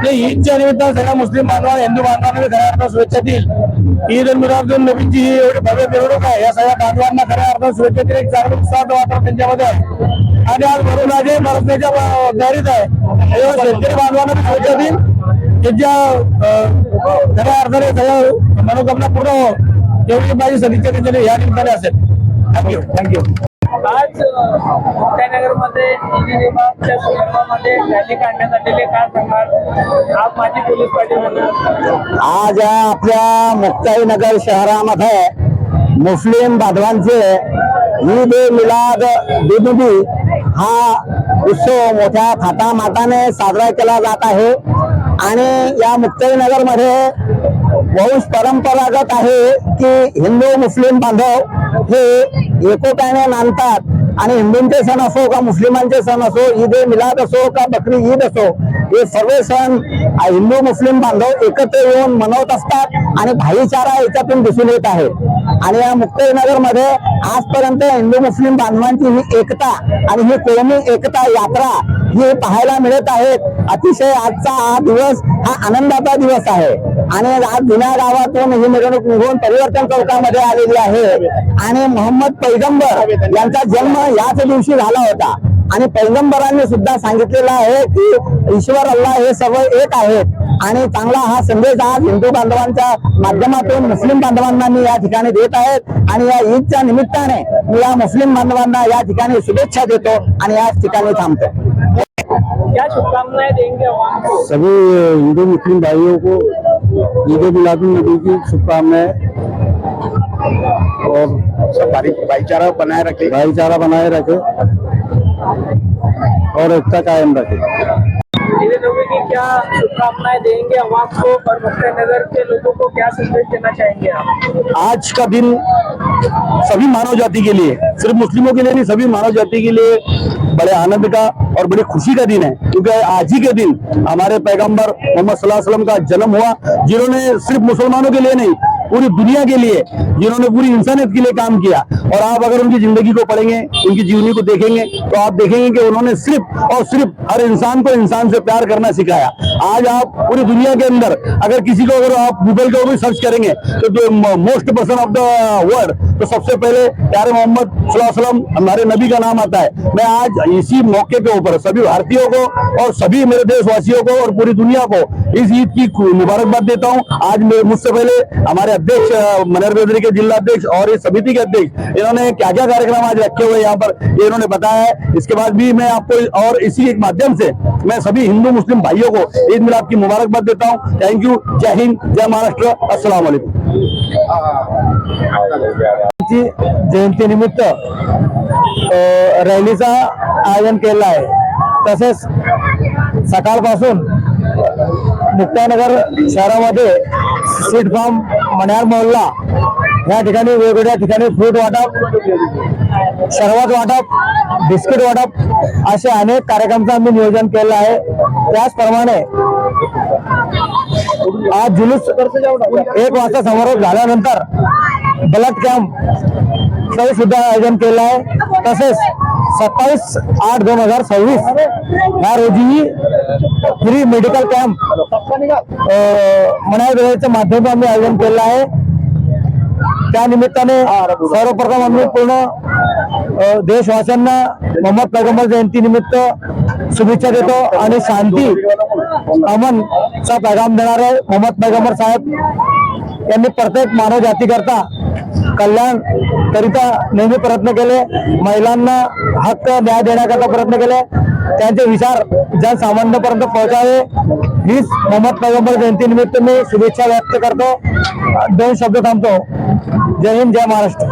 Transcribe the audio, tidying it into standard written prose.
ईदच्या निमित्तानं सगळ्या मुस्लिम बांधवांना, हिंदू बांधवांना खऱ्या अर्थानं शुभेच्छा देईल। ईद मिलादुन नबीची ही एवढी भव्य मिरवणूक आहे, या सगळ्या बांधवांना खऱ्या अर्थानं शुभेच्छा देईल। एक चांगलं उत्साहाचं वातावरण त्यांच्यामध्ये आहे आणि आज भरून आज मरण्याच्या तयारीत आहे। शेतकरी बांधवांना शुभेच्छा देईल, त्यांच्या खऱ्या अर्थाने सगळ्या मनोकामना पूर्ण हो एवढी माझी सदिच्छा त्यांच्या या निमित्ताने असेल। थँक्यू। आज मुक्ताईनगरमध्ये ईद-ए-मिलादच्या संदर्भामध्ये रॅली काढण्यात आलेली, काय सांगणार आप माजी पोलीस पाटील म्हणून? आज आपल्या मुक्ताईनगर शहरामध्ये मुस्लिम बांधवांचे ईद-ए-मिलाद बिनबी हा उत्सव मोठ्या थाटामाटाने साजरा केला जात आहे आणि या मुक्ताईनगर मध्ये वंश परंपरागत आहे की हिंदू मुस्लिम बांधव हे एकोप्याने नांदतात आणि हिंदूंचे सण असो का मुस्लिमांचे सण असो, ईद-ए-मिलाद असो का बकरी ईद असो, हे सर्व सण हिंदू मुस्लिम बांधव एकत्र येऊन मनवत असतात आणि भाईचारा याच्यातून दिसून येत आहे। आणि या मुक्ताईनगर मध्ये आजपर्यंत हिंदू मुस्लिम बांधवांची ही एकता आणि ही कोमी एकता यात्रा ही पाहायला मिळत आहे। अतिशय आजचा हा दिवस हा आनंदाचा दिवस आहे आणि आज जुन्या गावातून ही मिरवणूक निघून परिवर्तन चौकामध्ये आलेली आहे आणि मोहम्मद पैगंबर यांचा जन्म याच दिवशी झाला होता आणि पैगंबरांनी सुद्धा सांगितलेलं आहे की ईश्वर अल्लाह हे सर्व एक आहेत आणि चांगला हा संदेश आज हिंदू बांधवांच्या माध्यमातून मुस्लिम बांधवांना मी या ठिकाणी देत आहेत आणि या ईदच्या निमित्ताने मी या मुस्लिम बांधवांना या ठिकाणी शुभेच्छा देतो आणि याच ठिकाणी थांबतो। क्या शुभकामनाएं देंगे आवाम को? सभी हिंदू मुस्लिम भाइयों को ईद-ए-मिलादुन-नबी की शुभकामनाएं और भाईचारा बनाए रखे और एकता कायम रखे। ईद-ए-नबी की क्या शुभकामनाएं देंगे आवाम को और मुक्ताईनगर के लोगों को क्या संदेश देना चाहेंगे आप? आज का दिन सभी मानव जाति के लिए, सिर्फ मुस्लिमों के लिए नहीं, सभी मानव जाति के लिए बड़े आनंद का और बड़ी खुशी का दिन है क्योंकि आज ही के दिन हमारे पैगंबर मोहम्मद सल्लल्लाहु अलैहि वसल्लम का जन्म हुआ, जिन्होंने सिर्फ मुसलमानों के लिए नहीं पूरी दुनिया के लिए, जिन्होंने पूरी इंसानियत के लिए काम किया। और आप अगर उनकी जिंदगी को पढ़ेंगे, उनकी जीवनी को देखेंगे तो आप देखेंगे कि उन्होंने सिर्फ और सिर्फ हर इंसान को इंसान से प्यार करना सिखाया। आज आप पूरी दुनिया के अंदर अगर किसी को अगर आप गूगल के ऊपर सर्च करेंगे तो most person of the world तो सबसे पहले प्यारे मोहम्मद सल्लल्लाहु अलैहि वसल्लम हमारे नबी का नाम आता है। मैं आज इसी मौके के ऊपर सभी भारतीयों को और सभी मेरे देशवासियों को और पूरी दुनिया को इस ईद की मुबारकबाद देता हूँ। आज मुझसे पहले हमारे अध्यक्ष मनहर बिरादरी के जिला अध्यक्ष और इस समिति के अध्यक्ष इन्होंने क्या क्या कार्यक्रम आज रखे हुए यहाँ पर ये इन्होंने बताया है। इसके बाद भी मैं आपको और इसी एक माध्यम से मैं सभी हिंदू मुस्लिम भाइयों को ईद मिलाद की मुबारकबाद देता हूँ। Thank you. जय हिंद, जय महाराष्ट्र, अस्सलाम वालेकुम। जयंती निमित्त रॅलीचा आयोजन केलं आहे। तसेच सकाळपासून मुक्ताईनगर शहरामध्ये सीड फार्म, मण्यार मोहल्ला या ठिकाणी वेगवेगळ्या ठिकाणी फ्रूट वाटप, शरबत वाटप, बिस्किट वाटप असे अनेक कार्यक्रमांचं आम्ही नियोजन केलं आहे। त्याचप्रमाणे आज जुलूस 1 वाजता समारोप झाल्यानंतर ब्लड कॅम्प सुद्धा आयोजन केलं आहे। तसेच 27/8/2026 या रोजी फ्री मेडिकल कॅम्प मण्याच्या माध्यमातून आम्ही आयोजन केलं आहे। त्या निमित्ताने सर्वप्रथम आम्ही पूर्ण देशवासियांना मोहम्मद पैगंबर जयंती निमित्त शुभेच्छा देतो आणि शांती अमनचा पैगाम देणारे मोहम्मद पैगंबर साहेब यांनी प्रत्येक मानव जाती करता कल्याण करिता नेहमी प्रयत्न केले, महिलांना हक्क न्याय देण्याकरता प्रयत्न केले, त्यांचे विचार जनसामान्यांपर्यंत पोहोचावे हीच मोहम्मद पैगंबर जयंती निमित्त मी शुभेच्छा व्यक्त करतो। 2 शब्द थांबतो। जय हिंद, जय महाराष्ट्र।